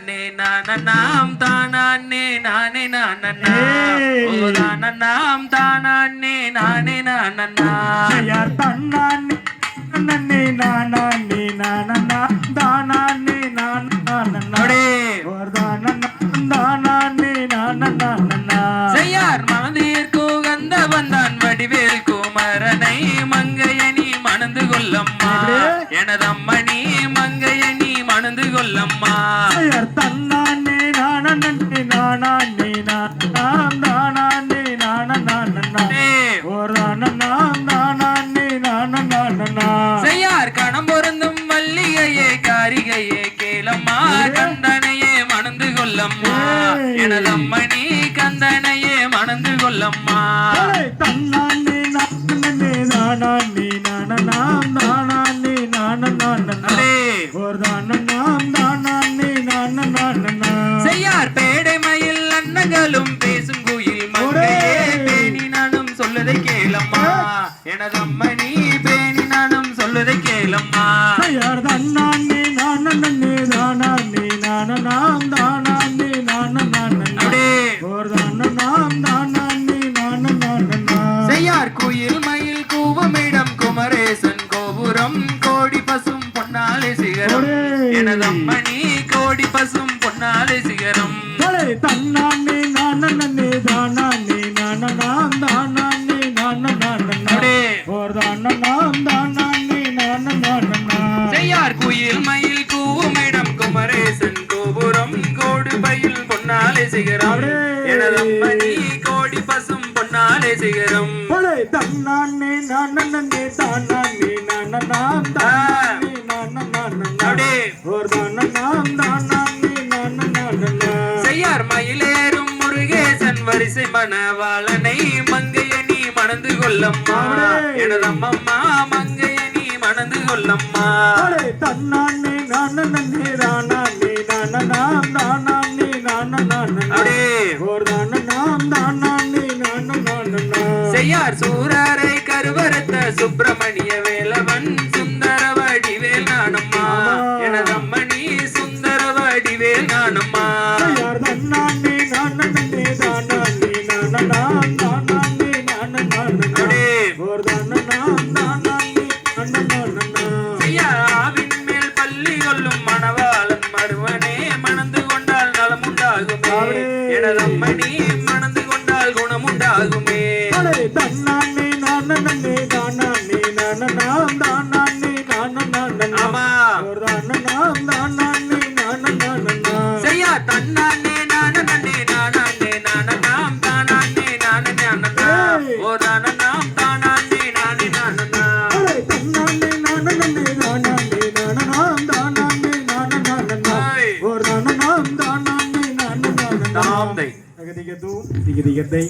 தானே நானநாம் தானே நானே நானனா ஓ தானநாம் தானே நானே நானனா யார் தன்னானே நன்னே நானே நானனா தானே நானனா ஓர் தானே நானனா செய்யார் மனதிற்கு கந்த வந்தான் வடிவேல் குமரனை மங்கையனி மணந்து கொள்ளம்மா எனதம்மணி மங்கையனி மணந்து கொள்ளம்மா தன்னானே நானே நானே தானே நானனா ஓர் தானே நானனா செய்யார் கணம் பொருந்தும் மல்லிகையே காரிகையே கேளம்மா கந்தனையே மணந்து கொள்ளம்மா எனதம்மணி கந்தனையே மணந்து கொள்ளம்மா தன்னானே நானே தானே நானனா ஓர் தானே நானனா செய்யார் பேடை மயில் அன்னங்களும் பேசும் குயில் மங்கையே பேணி நானும் சொல்லுதை கேளம்மா எனதம்மணி பேணி நானும் சொல்லுதை கேளம்மா யார் தன்னானே நானே தானே நானனா ஓர் தானே நானனா செய்யார் குயில் மயில் கூவமிடம் குமரேசன் கோபுரம் கோடி பசும் பொன்னாலை சிகரம் எனதம்மணி கோடி பசும் பொன்னாலை சிகரம் தன்னானே நானே தானே நானனா ஓர் தானே நானனா செய்யார் குயில் மயில் கூவமிடம் குமரேசன் கோபுரம் கோடி பயில் பொன்னாலை சிகரம் எனதம்மணி கோடி பசும் பொன்னாலை சிகரம் தன்னானே நானே தானே நானனா ஓர் தானே நானனா செய்யார் மயிலேறும் முருகேசன் வரிசை மணவாளனை மங்கையனி மணந்து கொள்ளம்மா எனதம்மம்மா மங்கையனி மணந்து கொள்ளம்மா தன்னானே நானே தானே நானனா ஓர் தானே நானனா செய்யார் சூரரை கருவரத்த சுப்பிரமணிய வேலவன் சுந்தர வடிவேல் நானம்மா எனதம்மணி சுந்தர வடிவேல் நானம்மா தன்னானே நானே தானே நானனா ஓர் தானே நானனா செய்யார் ஆவின் மேல் பள்ளி கொள்ளும் மணவாளன் மருவனே மணந்து கொண்டால் நலமுண்டாகுமே எனதம்மணி மணந்து கொண்டால் குணமுண்டாகுமே தன்னானே நானே தானே நானனா ஆமா ஓர் தானே நானனா செய்யார் தன்னானே நானே நானனாம் தானே நானனா ஓ தானனாம் தானே நானே நானனா தன்னானே நானே தானே ஓர் தானே நானனா தாம் தை திகதிகதை